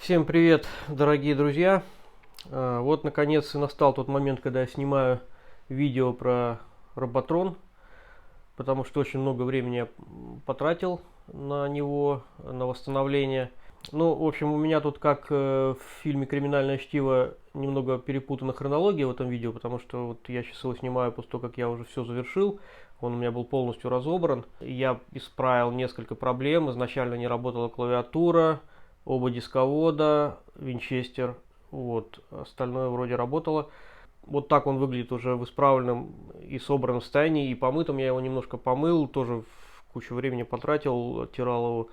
Всем привет, дорогие друзья! Вот наконец и настал тот момент, когда я снимаю видео про Роботрон, потому что очень много времени я потратил на него, на восстановление. Ну, в общем, у меня тут, как в фильме «Криминальное чтиво», немного перепутана хронология в этом видео, потому что вот я сейчас его снимаю после того, как я уже все завершил. Он у меня был полностью разобран. Я исправил несколько проблем. Изначально не работала клавиатура, оба дисковода, винчестер. Вот. Остальное вроде работало. Вот так он выглядит уже в исправленном и собранном состоянии. И помытым я его немножко помыл, тоже кучу времени потратил, оттирал его.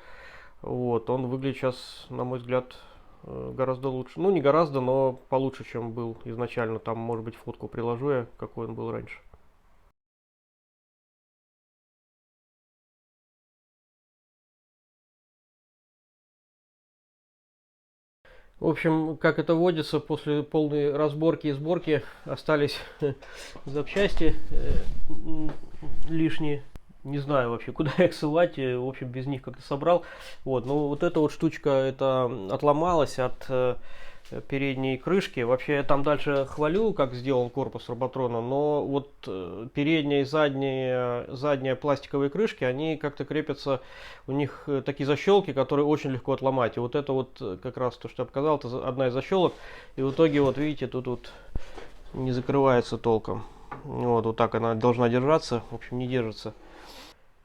Вот, он выглядит сейчас, на мой взгляд, гораздо лучше. Ну, не гораздо, но получше, чем был изначально. Там, может быть, фотку приложу я, какой он был раньше. В общем, как это водится, после полной разборки и сборки остались запчасти лишние. Не знаю вообще, куда их ссылать. В общем, без них как-то собрал. Вот, но вот эта вот штучка, это отломалась от передней крышки. Вообще, я там дальше хвалю, как сделан корпус Роботрона, но вот передняя и задняя пластиковые крышки, они как-то крепятся, у них такие защелки, которые очень легко отломать. И вот это вот как раз то, что я показал, это одна из защелок. И в итоге, вот видите, тут вот не закрывается толком. Вот так она должна держаться. В общем, не держится.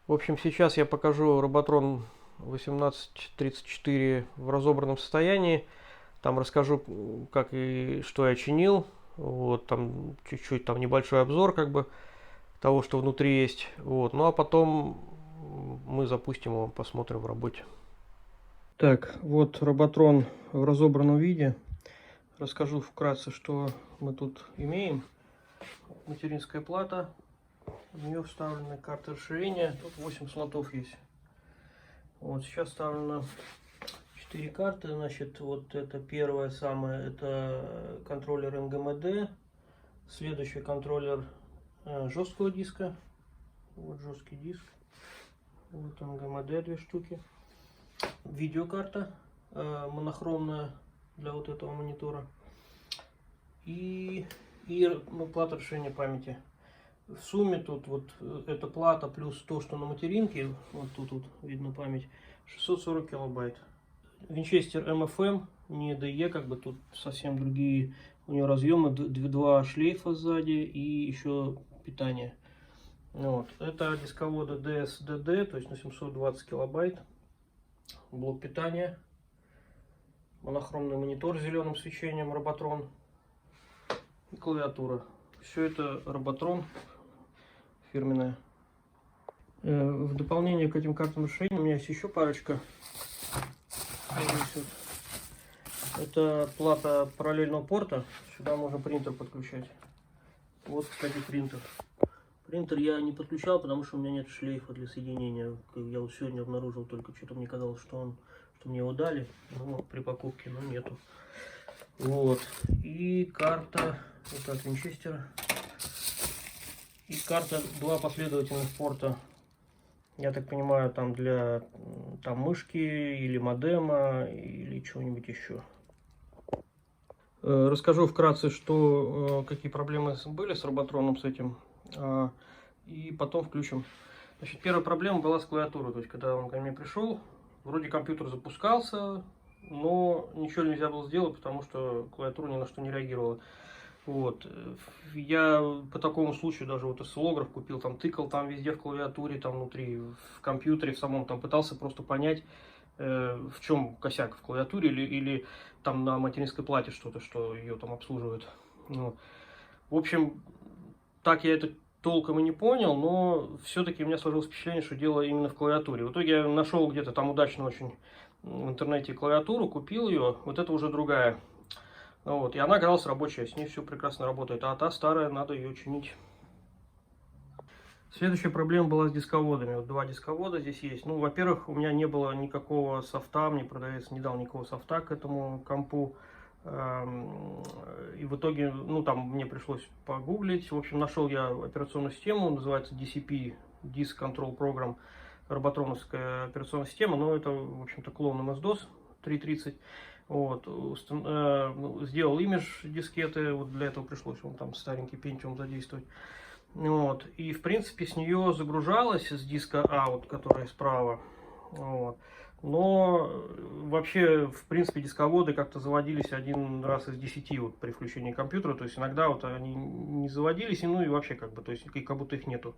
В общем, сейчас я покажу Роботрон 1834 в разобранном состоянии. Там расскажу, как и что я чинил. Вот, там чуть-чуть там небольшой обзор как бы того, что внутри есть. Вот, ну а потом мы запустим его, посмотрим в работе. Так, вот Роботрон в разобранном виде. Расскажу вкратце, что мы тут имеем. Материнская плата. В нее вставлены карты расширения. Тут 8 слотов есть. Вот сейчас вставлено 4 карты. Значит, вот это первая самая, это контроллер НГМД. Следующий контроллер жесткого диска. Вот жесткий диск. Вот НГМД 2 штуки. Видеокарта монохромная для вот этого монитора. И плата расширения памяти. В сумме тут вот эта плата плюс то, что на материнке, вот тут видно память, 640 килобайт. Винчестер MFM, не DE, как бы тут совсем другие у него разъемы, 2 шлейфа сзади и еще питание. Вот. Это дисководы DSDD, то есть на 720 килобайт. Блок питания. Монохромный монитор с зеленым свечением Роботрон. И клавиатура. Все это Роботрон фирменная. В дополнение к этим картам расширения у меня есть еще парочка. Это плата параллельного порта. Сюда можно принтер подключать. Вот, кстати, принтер. Принтер я не подключал, потому что у меня нет шлейфа для соединения. Я вот сегодня обнаружил, только что-то мне казалось, что мне его дали, но при покупке, но нету. Вот. И карта, вот от Винчестера. И карта, 2 последовательных порта. Я так понимаю, там для мышки или модема или чего-нибудь еще. Расскажу вкратце, какие проблемы были с Роботроном с этим. И потом включим. Значит, первая проблема была с клавиатурой. То есть, когда он ко мне пришел, вроде компьютер запускался, но ничего нельзя было сделать, потому что клавиатура ни на что не реагировала. Вот. Я по такому случаю даже вот осциллограф купил, там тыкал там везде в клавиатуре, там внутри, в компьютере в самом, там пытался просто понять, в чем косяк в клавиатуре или там на материнской плате что-то, что ее там обслуживает. Вот. В общем, так я это толком и не понял, но все-таки у меня сложилось впечатление, что дело именно в клавиатуре. В итоге я нашел где-то там удачно очень в интернете клавиатуру, купил ее, вот это уже другая. Вот, и она оказалась рабочая, с ней все прекрасно работает, а та старая, надо ее чинить. Следующая проблема была с дисководами. Вот 2 дисковода здесь есть. Ну, во-первых, у меня не было никакого софта, мне продавец не дал никакого софта к этому компу. И в итоге, ну, там мне пришлось погуглить. В общем, нашел я операционную систему, называется DCP, Disk Control Program, роботроновская операционная система, но это, в общем-то, клон MS-DOS 3.30. Вот, сделал имидж дискеты, вот для этого пришлось он там старенький Pentium задействовать. Вот, и в принципе с нее загружалось с диска А, вот, который справа. Вот. Но вообще, в принципе, дисководы как-то заводились один раз из 10 вот, при включении компьютера. То есть иногда вот они не заводились, и, ну и вообще как бы, то есть как будто их нету.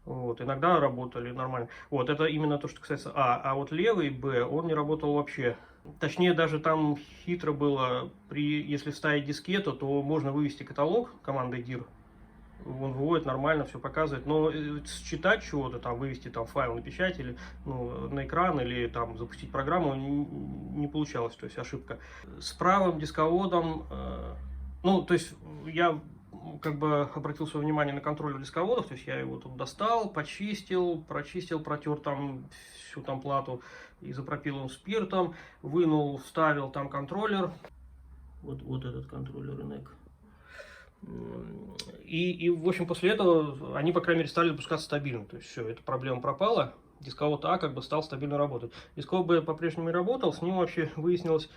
Вот, иногда работали нормально. Вот, это именно то, что касается А. А вот левый Б, он не работал вообще. Точнее, даже там хитро было, если вставить дискету, то можно вывести каталог командой dir. Он выводит нормально, все показывает, но считать чего-то, там, вывести там файл на печать или ну, на экран, или там запустить программу не получалось, то есть ошибка. С правым дисководом, ну, то есть я как бы обратил свое внимание на контроллер дисководов, то есть я его тут достал, почистил, прочистил, протер там всю там плату изопропиловым спиртом, вынул, вставил там контроллер, вот этот контроллер NEC. И, в общем, после этого они, по крайней мере, стали запускаться стабильно. То есть, все, эта проблема пропала. Дисковод А как бы стал стабильно работать. Дисковод Б по-прежнему не работал. С ним вообще выяснилось,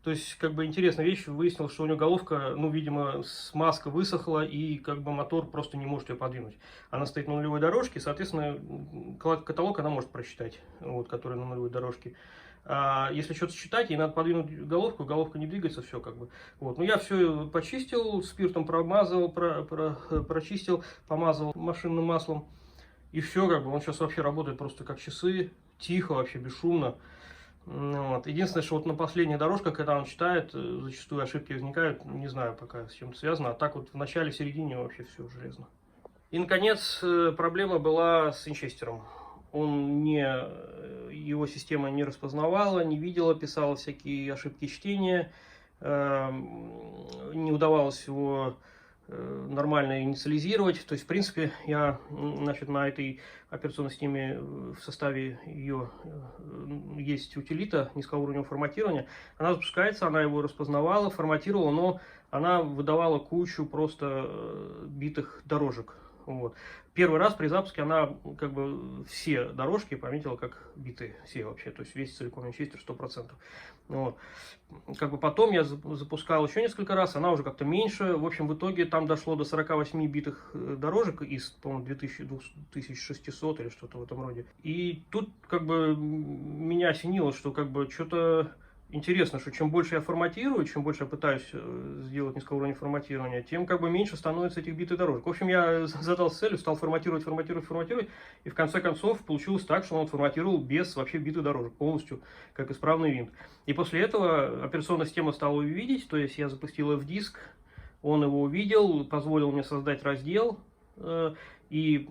то есть, как бы интересная вещь, выяснилось, что у него головка, ну, видимо, смазка высохла, и как бы мотор просто не может ее подвинуть. Она стоит на нулевой дорожке, соответственно, каталог она может просчитать, вот, который на нулевой дорожке. А если что-то считать, ей надо подвинуть головку, головка не двигается, все как бы. Вот. Но я все почистил, спиртом промазал, прочистил, помазал машинным маслом. И все, как бы, он сейчас вообще работает просто как часы, тихо, вообще бесшумно. Вот. Единственное, что вот на последних дорожках, когда он читает, зачастую ошибки возникают, не знаю пока с чем-то связано, а так вот в начале, середине вообще все железно. И, наконец, проблема была с винчестером. Его система не распознавала, не видела, писала всякие ошибки чтения, не удавалось его нормально инициализировать. То есть, в принципе, я, значит, на этой операционной системе в составе ее есть утилита низкоуровневого форматирования. Она запускается, она его распознавала, форматировала, но она выдавала кучу просто битых дорожек. Вот. Первый раз при запуске она как бы все дорожки пометила как битые, все вообще, то есть весь целиком винчестер 100%. Вот. Как бы потом я запускал еще несколько раз, она уже как-то меньше. В общем, в итоге там дошло до 48 битых дорожек из, по-моему, 2600 или что-то в этом роде. И тут как бы меня осенило, что как бы что-то интересно, что чем больше я форматирую, чем больше я пытаюсь сделать низкоуровневое форматирование, тем как бы меньше становится этих битых дорожек. В общем, я задался целью, стал форматировать, и в конце концов получилось так, что он форматировал без вообще битых дорожек, полностью, как исправный винт. И после этого операционная система стала его видеть, то есть я запустил F-диск, он его увидел, позволил мне создать раздел, и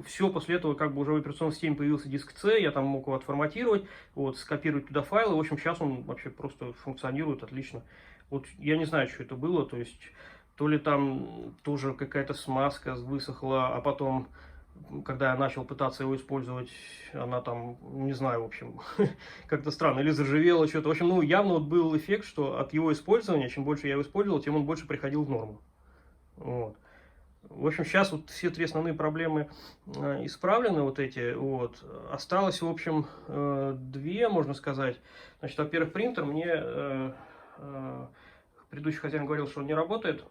все, после этого как бы уже в операционной системе появился диск C, я там мог его отформатировать, вот, скопировать туда файлы. В общем, сейчас он вообще просто функционирует отлично. Вот я не знаю, что это было, то есть то ли там тоже какая-то смазка высохла, а потом, когда я начал пытаться его использовать, она там, не знаю, в общем, как-то странно, или заржавела что-то. В общем, ну, явно вот был эффект, что от его использования, чем больше я его использовал, тем он больше приходил в норму. Вот. В общем, сейчас вот все три основные проблемы исправлены, вот эти, вот. Осталось, в общем, две, можно сказать. Значит, во-первых, принтер мне предыдущий хозяин говорил, что он не работает.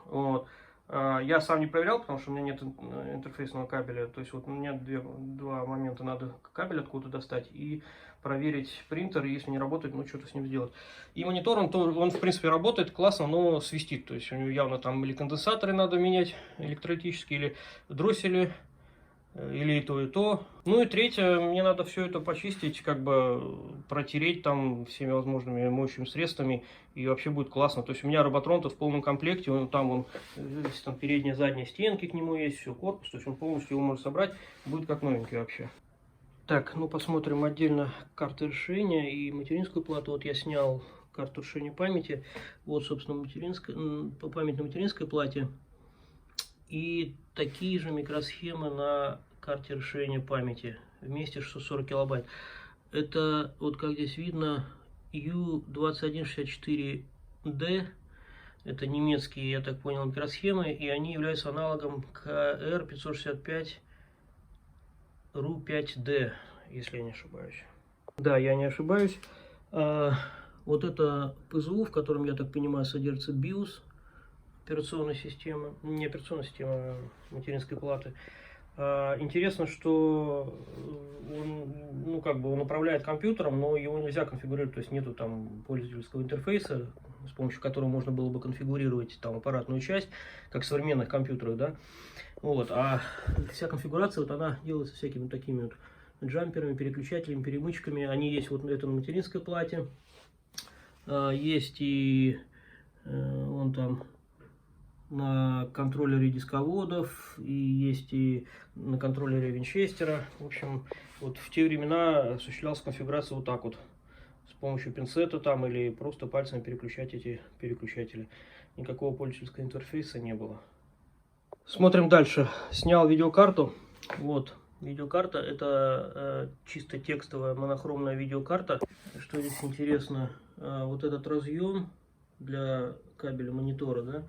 Вот. Я сам не проверял, потому что у меня нет интерфейсного кабеля. То есть вот у меня два момента: надо кабель откуда-то достать и проверить принтер, и если не работает, ну что-то с ним сделать. И монитор, он в принципе работает классно, но свистит. То есть у него явно там или конденсаторы надо менять электролитические, или дроссели, или и то, и то. Ну и третье, мне надо все это почистить, как бы протереть там всеми возможными моющими средствами, и вообще будет классно. То есть у меня роботрон-то в полном комплекте, там передние, задние стенки к нему есть, все, корпус, то есть он полностью его может собрать, будет как новенький вообще. Так, ну посмотрим отдельно карты решения и материнскую плату. Вот я снял карту решения памяти, вот, собственно, память на материнской плате. И такие же микросхемы на карте решения памяти, вместе 640 килобайт. Это, вот как здесь видно, U2164D, это немецкие, я так понял, микросхемы, и они являются аналогом KR565RU5D, если я не ошибаюсь. Да, я не ошибаюсь. В Вот это ПЗУ, в котором, я так понимаю, содержится BIOS, операционная система, не операционная система, а материнской платы. Интересно, что он, ну, как бы он управляет компьютером, но его нельзя конфигурировать, то есть нету там пользовательского интерфейса, с помощью которого можно было бы конфигурировать там аппаратную часть, как в современных компьютерах, да. Вот, а вся конфигурация, вот она делается всякими такими вот джамперами, переключателями, перемычками. Они есть вот это на материнской плате, есть и вон там на контроллере дисководов, и есть и на контроллере винчестера. В общем, вот в те времена осуществлялась конфигурация вот так вот, с помощью пинцета там или просто пальцем переключать эти переключатели. Никакого пользовательского интерфейса не было. Смотрим дальше. Снял видеокарту. Вот, видеокарта. Это чисто текстовая монохромная видеокарта. Что здесь интересно? Вот этот разъем для кабеля монитора, да?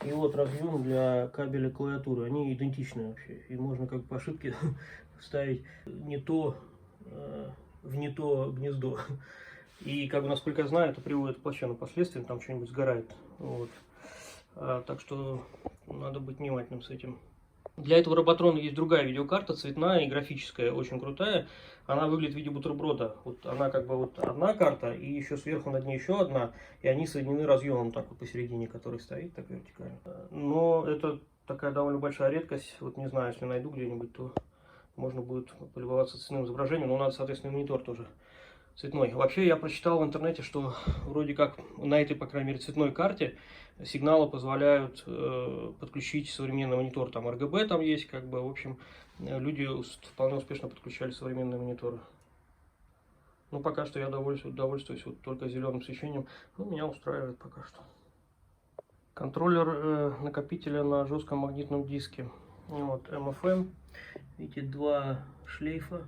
И вот разъем для кабеля клавиатуры. Они идентичны вообще. И можно как по ошибке вставить не то в не то гнездо. И, как бы, насколько я знаю, это приводит к плачевным последствиям. Там что-нибудь сгорает. Вот. Так что надо быть внимательным с этим. Для этого роботрона есть другая видеокарта, цветная и графическая, очень крутая. Она выглядит в виде бутерброда. Вот она как бы вот одна карта, и еще сверху над ней еще одна, и они соединены разъемом так вот посередине, который стоит так вертикально. Но это такая довольно большая редкость. Вот не знаю, если найду где-нибудь, то можно будет полюбоваться цветным изображением, но надо, соответственно, монитор тоже цветной. Вообще я прочитал в интернете, что вроде как на этой, по крайней мере, цветной карте сигналы позволяют подключить современный монитор. Там RGB там есть, как бы, в общем, люди вполне успешно подключали современные мониторы. Ну, пока что я довольствуюсь вот только зеленым свечением. Ну, меня устраивает пока что. Контроллер накопителя на жестком магнитном диске. Вот, MFM. Видите, два шлейфа.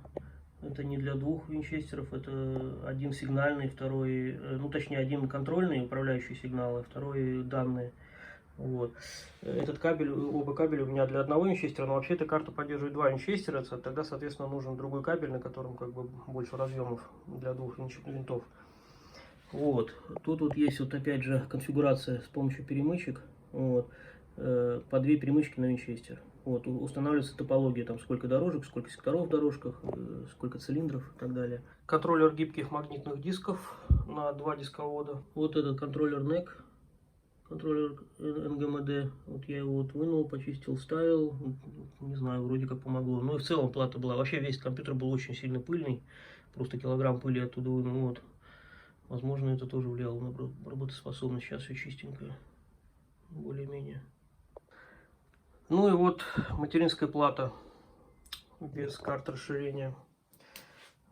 Это не для двух винчестеров, это один сигнальный, второй, ну точнее один контрольный, управляющий сигналы, второй данные. Вот. Этот кабель, оба кабеля у меня для одного винчестера, но вообще эта карта поддерживает два винчестера, тогда, соответственно, нужен другой кабель, на котором как бы больше разъемов для двух винтов. Вот. Тут вот есть вот опять же конфигурация с помощью перемычек. Вот. По две перемычки на винчестер. Вот, устанавливается топология, там сколько дорожек, сколько секторов в дорожках, сколько цилиндров и так далее. Контроллер гибких магнитных дисков на два дисковода. Вот этот контроллер NEC, контроллер NGMD. Вот я его вот вынул, почистил, ставил. Не знаю, вроде как помогло. Ну и в целом плата была. Вообще весь компьютер был очень сильно пыльный. Просто килограмм пыли оттуда вынул. Вот. Возможно, это тоже влияло на работоспособность. Сейчас все чистенькое. Более-менее. Ну и вот материнская плата без карт расширения.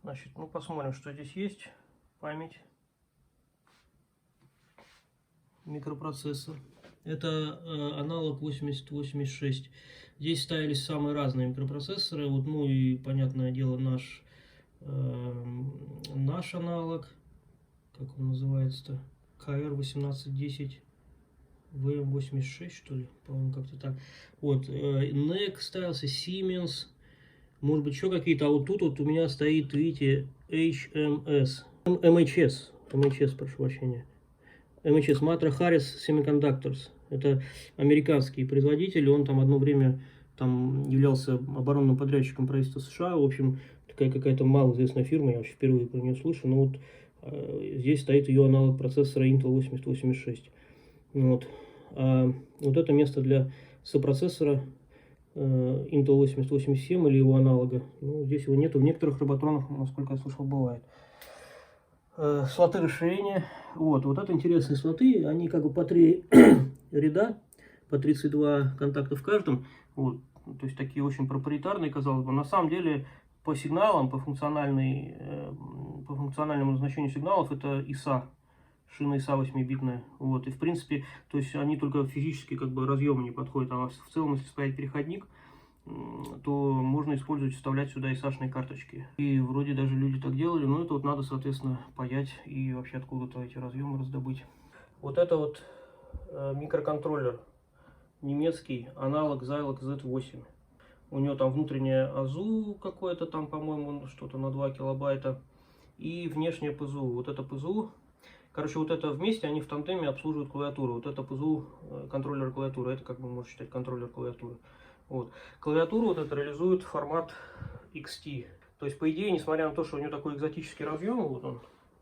Значит, ну посмотрим, что здесь есть. Память. Микропроцессор. Это аналог 8086. Здесь ставились самые разные микропроцессоры. Вот, ну и, понятное дело, наш аналог. Как он называется-то? KR1810. VM86, что ли, по-моему, как-то так. Вот, NEC ставился, Siemens, может быть, еще какие-то, а вот тут вот у меня стоит, видите, HMS, MHS, прошу прощения, MHS, Matra Harris Semiconductors, это американский производитель, он там одно время там являлся оборонным подрядчиком правительства США, в общем, такая какая-то малоизвестная фирма, я вообще впервые про нее слышу, но вот здесь стоит ее аналог процессора Intel 8086. Вот. А вот это место для сопроцессора Intel 8087 или его аналога. Ну, здесь его нету. В некоторых роботронах, насколько я слышал, бывает. Слоты расширения. Вот это интересные слоты. Они как бы по 3 ряда, по 32 контакта в каждом. Вот. То есть такие очень проприетарные, казалось бы. На самом деле по сигналам, по функциональному назначению сигналов это ISA. Шина ISA 8-битная. Вот. И в принципе, то есть они только физически как бы разъемы не подходят. А в целом, если вставить переходник, то можно использовать, вставлять сюда ISA-шные карточки. И вроде даже люди так делали, но это вот надо, соответственно, паять и вообще откуда-то эти разъемы раздобыть. Вот это вот микроконтроллер. Немецкий аналог Xilinx Z8. У него там внутреннее АЗУ какое-то там, по-моему, что-то на 2 килобайта. И внешнее ПЗУ. Вот это ПЗУ. Короче, вот это вместе, они в тандеме обслуживают клавиатуру. Вот это ПЗУ контроллер клавиатуры, это как бы можно считать контроллер клавиатуры. Вот. Клавиатуру вот это реализует формат XT. То есть, по идее, несмотря на то, что у него такой экзотический разъем, вот он,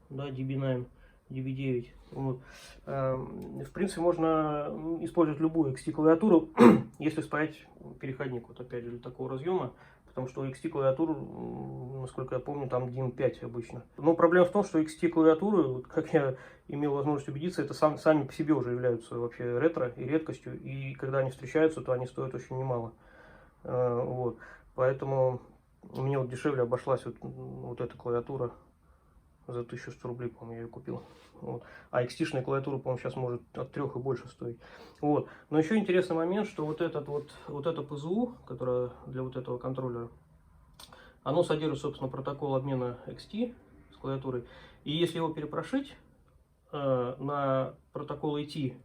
да, DB9, DB9, вот, в принципе, можно использовать любую XT клавиатуру, если спаять переходник, вот опять же, для такого разъема. Потому что у XT клавиатуру, насколько я помню, там DIN 5 обычно. Но проблема в том, что XT клавиатуры, вот как я имел возможность убедиться, это сами по себе уже являются вообще ретро и редкостью. И когда они встречаются, то они стоят очень немало. Вот. Поэтому мне вот дешевле обошлась вот эта клавиатура. За 1100 рублей, по-моему, я ее купил. Вот. А XT-шная клавиатура, по-моему, сейчас может от 3 и больше стоить. Вот. Но еще интересный момент, что вот это ПЗУ, которое для вот этого контроллера, оно содержит, собственно, протокол обмена XT с клавиатурой. И если его перепрошить на протокол AT,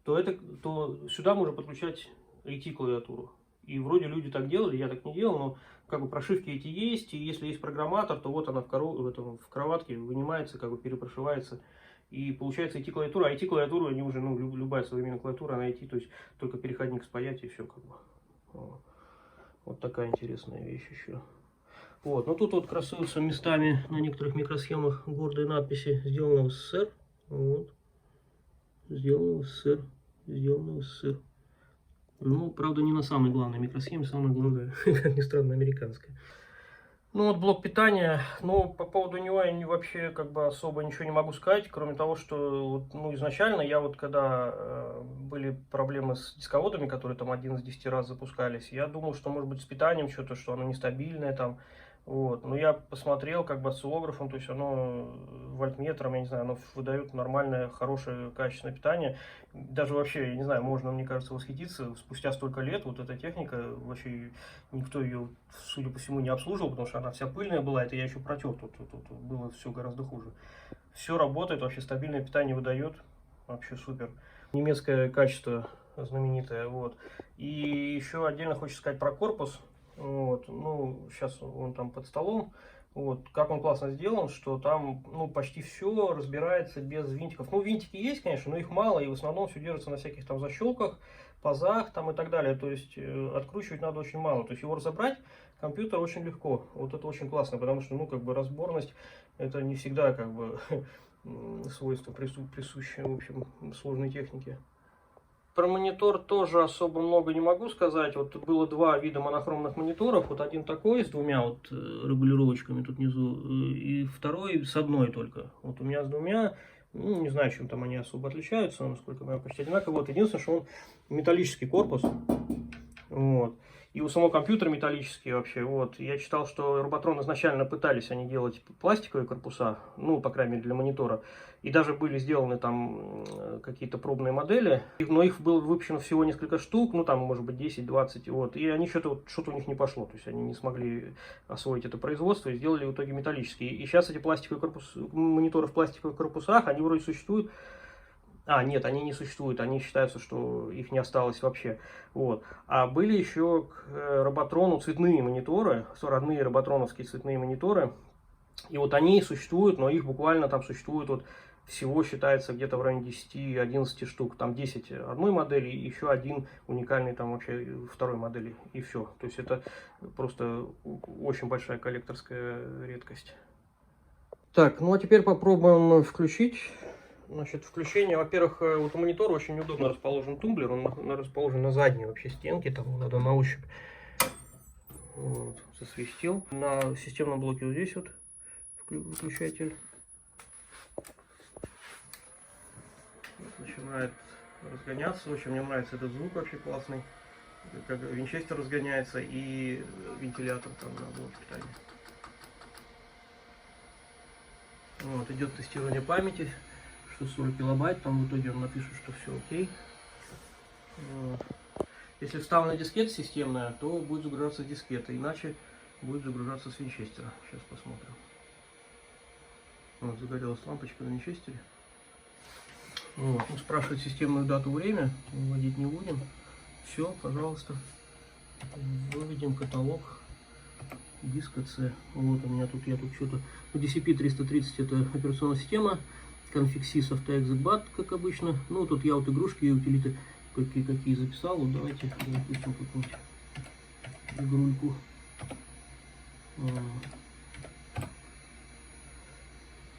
то сюда можно подключать AT клавиатуру. И вроде люди так делали, я так не делал, но как бы прошивки эти есть, и если есть программатор, то вот она в кроватке вынимается, как бы перепрошивается, и получается IT клавиатура, а IT клавиатуру они уже, ну, любая современная клавиатура, она IT, то есть только переходник спаять и все, как бы. Вот такая интересная вещь еще. Вот, но тут вот красуются местами на некоторых микросхемах гордые надписи «Сделано в СССР», вот, «Сделано в СССР», «Сделано в СССР». Ну, правда, не на самой главной микросхеме, самая главная, как ни странно, американская. Ну, вот блок питания, ну, по поводу него я вообще как бы особо ничего не могу сказать, кроме того, что, вот, ну, изначально я вот, когда были проблемы с дисководами, которые там 1 из 10 раз запускались, я думал, что, может быть, с питанием что-то, что оно нестабильное там, вот, но я посмотрел, как бы, осциллографом, то есть оно вольтметром, я не знаю, оно выдает нормальное, хорошее, качественное питание. Даже вообще, я не знаю, можно, мне кажется, восхититься, спустя столько лет вот эта техника, вообще никто ее, судя по всему, не обслуживал, потому что она вся пыльная была, это я еще протер, тут было все гораздо хуже. Все работает, вообще стабильное питание выдает, вообще супер. Немецкое качество знаменитое, вот. И еще отдельно хочется сказать про корпус. Вот, ну, сейчас он там под столом. Вот, как он классно сделан, что там, ну, почти все разбирается без винтиков. Ну, винтики есть, конечно, но их мало, и в основном все держится на всяких там защелках, пазах там и так далее. То есть, откручивать надо очень мало. То есть, его разобрать компьютер очень легко. Вот это очень классно, потому что, ну, как бы разборность, это не всегда, как бы, свойство присущее, в общем, сложной технике. Про монитор тоже особо много не могу сказать. Вот было два вида монохромных мониторов. Вот один такой с двумя вот регулировочками тут внизу, и второй с одной только. Вот у меня с двумя, ну, не знаю, чем там они особо отличаются, насколько я почти одинаково. Вот единственное, что он металлический корпус. Вот. И у самого компьютера металлический вообще. Вот. Я читал, что Роботрон изначально пытались они делать пластиковые корпуса, ну, по крайней мере, для монитора. И даже были сделаны там какие-то пробные модели. Но их было выпущено всего несколько штук, ну, там, может быть, 10-20. Вот. И они что-то у них не пошло. То есть они не смогли освоить это производство и сделали в итоге металлические. И сейчас эти мониторы в пластиковых корпусах, они вроде существуют. Нет, они не существуют, они считаются, что их не осталось вообще. Вот. А были еще к Роботрону цветные мониторы, родные роботроновские цветные мониторы. И вот они существуют, но их буквально там существует вот всего считается где-то в районе 10-11 штук. Там 10 одной модели и еще один уникальный там вообще второй модели. И все. То есть это просто очень большая коллекторская редкость. Так, ну а теперь попробуем включить. Значит, включение, во-первых, вот у монитора очень неудобно расположен тумблер, он расположен на задней вообще стенке, там надо на ощупь. Вот, засвистел. На системном блоке вот здесь вот выключатель. Начинает разгоняться, очень мне нравится этот звук вообще классный. Как винчестер разгоняется и вентилятор там на блоке питания. Вот, идет тестирование памяти. Что 40 килобайт, там в итоге он напишет, что все окей. Вот. Если вставлена дискета системная, то будет загружаться дискета, иначе будет загружаться с винчестера. Сейчас посмотрим. Вот, загорелась лампочка на винчестере. Вот. Ну, спрашивает системную дату, время, вводить не будем. Все, пожалуйста, выведем каталог диска C. Вот у меня тут, я тут что-то, DCP-330 это операционная система. Config.sys AutoExec.bat, как обычно. Ну, тут я вот игрушки и утилиты какие записал. Вот давайте запустим какую-нибудь игрульку.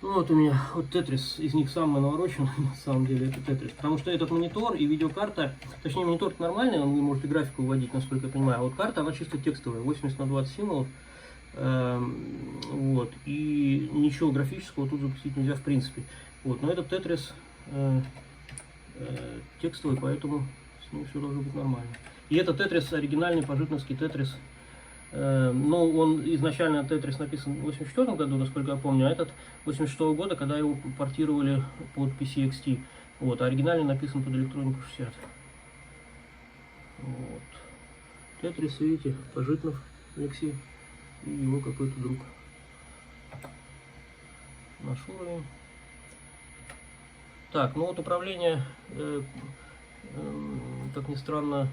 Ну, вот у меня вот Tetris, из них самый навороченный, на самом деле, это Tetris. Потому что этот монитор и видеокарта, точнее, монитор нормальный, он может и графику вводить, насколько я понимаю. А вот карта, она чисто текстовая, 80 на 20 символов. Вот, и ничего графического тут запустить нельзя в принципе. Вот, но этот Tetris текстовый, поэтому с ним все должно быть нормально. И это Tetris, оригинальный пожитновский Tetris. Но он изначально Tetris написан в 1984 году, насколько я помню, а этот 1986 года, когда его портировали под PC XT. Вот, а оригинальный написан под электронику 60. Вот. Tetris, видите, Пожитнов Алексей и его какой-то друг. Наш уровень. Так, ну вот управление, как ни странно,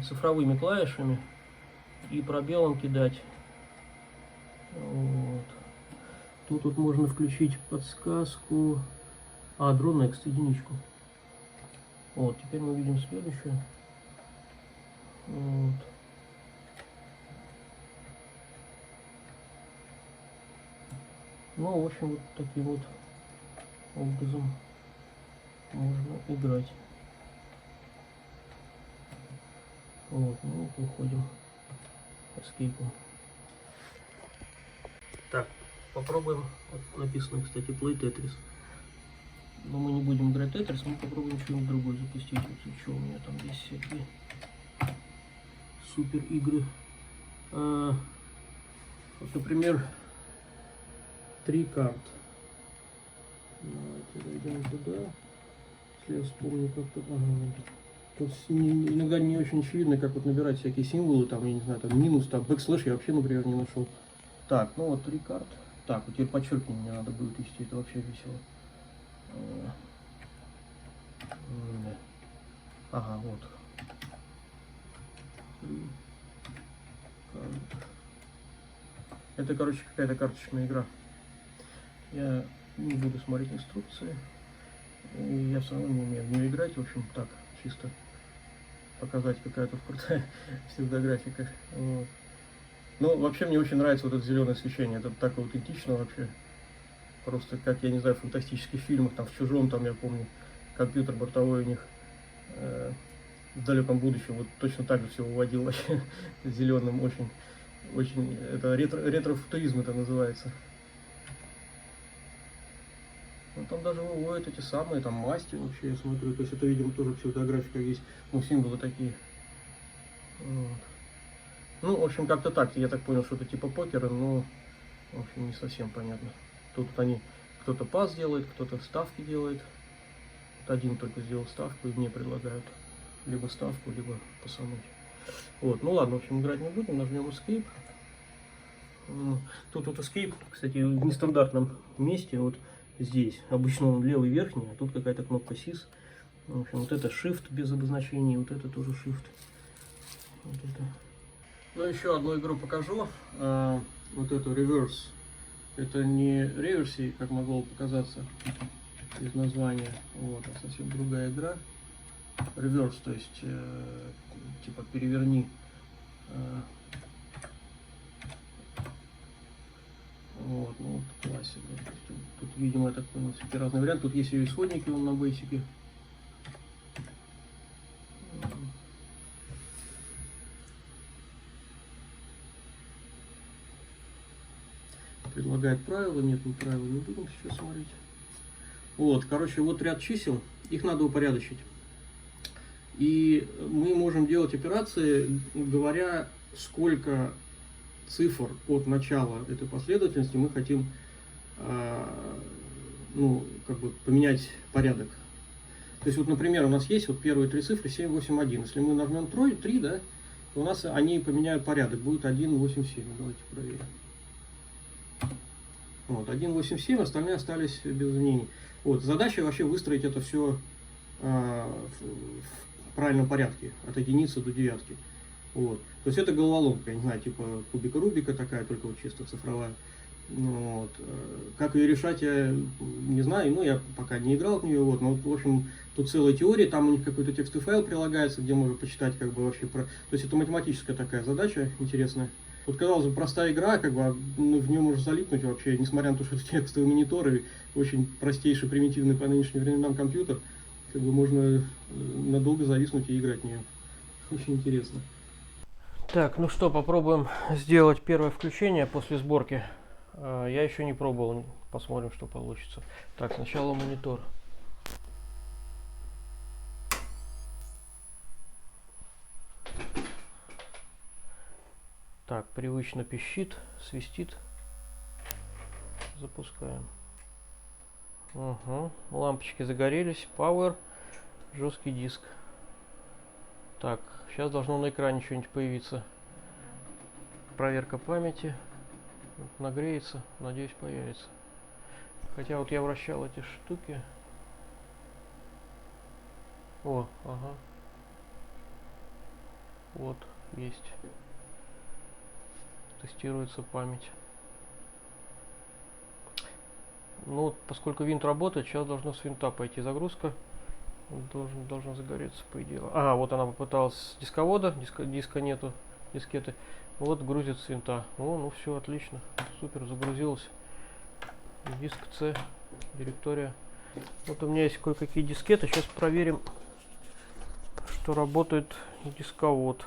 цифровыми клавишами и пробелом кидать. Вот. Тут вот можно включить подсказку. Draw Next, единичку. Вот, теперь мы видим следующее. Вот. Ну, в общем, вот таким вот образом можно играть. Вот, ну, уходим. Escape. Так, попробуем. Вот написано, кстати, Play Tetris. Но мы не будем играть Tetris, мы попробуем что-нибудь другое запустить. Вот что у меня там есть всякие супер игры. Вот, например, 3 карт. Давайте зайдем туда. Если я вспомню как-то. Тут иногда не очень очевидно, как вот набирать всякие символы, там, я не знаю, там минус, там, бэкслэш я вообще, например, не нашел. Так, ну вот 3 карт. Так, вот теперь подчеркивание мне надо будет вести, это вообще весело. Ага, вот. 3 карт. Это, короче, какая-то карточная игра. Я не буду смотреть инструкции. И я все равно не умею в нее играть, в общем, так, чисто показать, какая тут крутая всегда графика. Вот. Ну, вообще мне очень нравится вот это зеленое освещение, это так аутентично вообще. Просто, как, я не знаю, в фантастических фильмах, там, в «Чужом», там, я помню, компьютер бортовой у них в далеком будущем, вот точно так же все выводил вообще зеленым, очень, это ретро-футуризм это называется. Ну, там даже выводят эти самые, там, масти вообще, я смотрю, то есть это, видимо, тоже псевдографика есть, ну, символы такие. Вот. Ну, в общем, как-то так, я так понял, что это типа покера, но, в общем, не совсем понятно. Тут они, кто-то пас делает, кто-то ставки делает. Вот один только сделал ставку и мне предлагают либо ставку, либо пасануть. Вот, ну ладно, в общем, играть не будем, нажмем Escape. Тут вот Escape, кстати, в нестандартном месте, вот здесь. Обычно он левый верхний, а тут какая-то кнопка SIS. В общем, вот это Shift без обозначения, вот это тоже Shift. Вот это. Ну, еще одну игру покажу. Вот эту Reverse. Это не реверси, как могло показаться из названия. Вот, а совсем другая игра. Reverse, то есть, типа, переверни. Вот, ну вот классика. Тут, видимо, я так понял, всякие разные варианты. Тут есть и исходники на бейсике. Предлагает правила, нет, мы правила не будем сейчас смотреть. Вот, короче, вот ряд чисел, их надо упорядочить. И мы можем делать операции, говоря, сколько цифр от начала этой последовательности мы хотим, ну, как бы поменять порядок. То есть, вот, например, у нас есть вот первые 3 цифры 7, 8, 1. Если мы нажмем 3, да, то у нас они поменяют порядок, будет 1, 8, 7. Давайте проверим. Вот, 1.8.7, остальные остались без изменений. Вот, задача вообще выстроить это все в правильном порядке, от единицы до девятки. Вот. То есть это головоломка, я не знаю, типа кубика Рубика такая, только вот чисто цифровая. Вот. Как ее решать, я не знаю, ну, я пока не играл в нее, вот, но, в общем, тут целая теория, там у них какой-то текстовый файл прилагается, где можно почитать, как бы, вообще, то есть это математическая такая задача интересная. Вот, казалось бы, простая игра, как бы, ну, в нее можно залипнуть вообще, несмотря на то, что это текстовый монитор и очень простейший, примитивный по нынешним временам компьютер, как бы можно надолго зависнуть и играть в нее. Очень интересно. Так, ну что, попробуем сделать первое включение после сборки. Я еще не пробовал, посмотрим, что получится. Так, сначала монитор. Так, привычно пищит, свистит. Запускаем. Угу. Лампочки загорелись. Power. Жесткий диск. Так, сейчас должно на экране что-нибудь появиться. Проверка памяти. Нагреется, надеюсь, появится. Хотя вот я вращал эти штуки. О, ага. Вот, есть. Тестируется память. Ну, поскольку винт работает, сейчас должна с винта пойти загрузка. Должна загореться, по идее. Ага, вот она попыталась с дисковода, диска нету, дискеты. Вот грузит с винта. О, ну все, отлично. Супер, загрузилось. Диск C, директория. Вот у меня есть кое-какие дискеты. Сейчас проверим, что работает дисковод.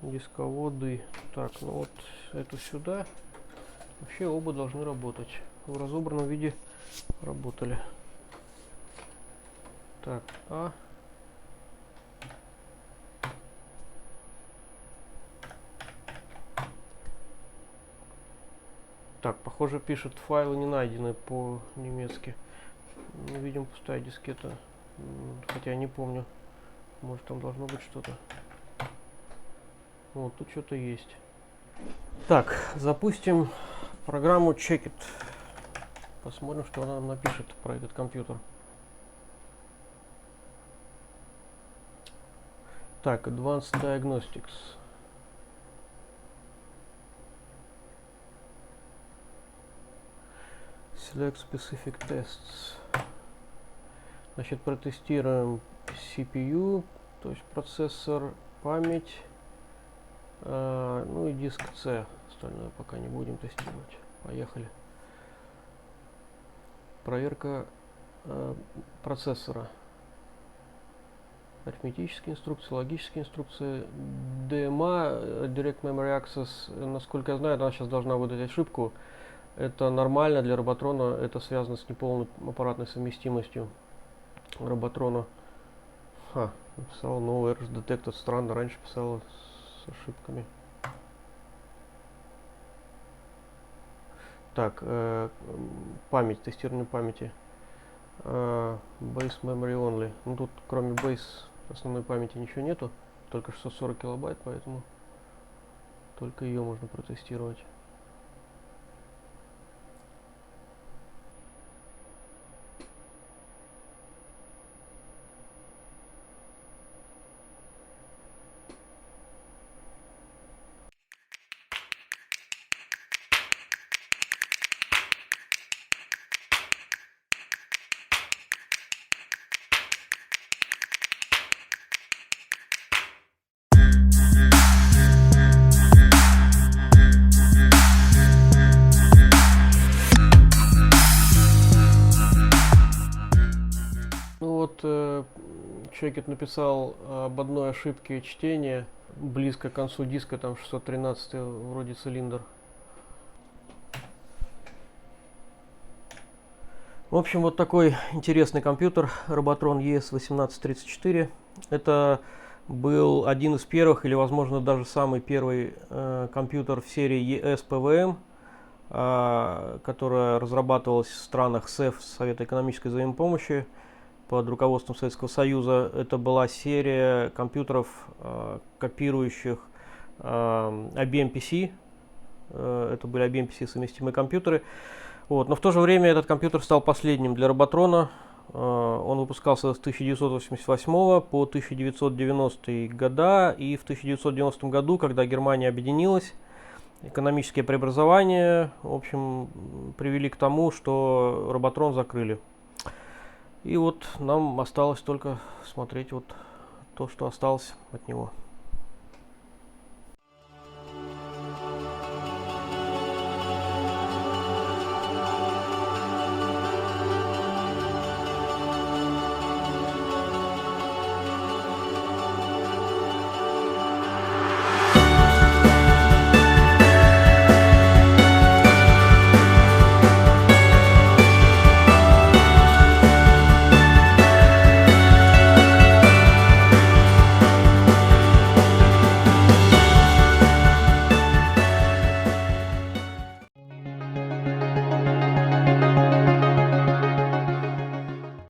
Дисководы. Так, ну вот эту сюда. Вообще оба должны работать. В разобранном виде работали. Так, Так, похоже, пишет, файлы не найдены по-немецки. Ну, видим, пустая дискета. Хотя я не помню. Может, там должно быть что-то. Вот, тут что-то есть. Так, запустим программу Checkit. Посмотрим, что она нам напишет про этот компьютер. Так, Advanced Diagnostics. Select Specific Tests. Значит, протестируем CPU, то есть процессор, память, ну и диск C. Остальное пока не будем тестировать. Поехали. Проверка процессора. Арифметические инструкции, логические инструкции, DMA, Direct Memory Access, насколько я знаю, она сейчас должна выдать ошибку. Это нормально для Роботрона, это связано с неполной аппаратной совместимостью Роботрона. Написала новый Errors Detected, странно, раньше писала с ошибками. Так, память, тестирование памяти. Base Memory Only. Ну тут кроме Base основной памяти ничего нету, только 640 килобайт, поэтому только ее можно протестировать. Checkit написал об одной ошибке чтения близко к концу диска, там 613 вроде цилиндр. В общем, вот такой интересный компьютер Robotron ES1834. Это был один из первых, или возможно даже самый первый компьютер в серии ES-PWM, которая разрабатывалась в странах СЭФ, Совета экономической взаимопомощи, под руководством Советского Союза. Это была серия компьютеров, копирующих IBM PC. Это были IBM PC совместимые компьютеры. Вот. Но в то же время этот компьютер стал последним для Роботрона. Он выпускался с 1988 по 1990 года. И в 1990 году, когда Германия объединилась, экономические преобразования, в общем, привели к тому, что Роботрон закрыли. И вот нам осталось только смотреть вот то, что осталось от него.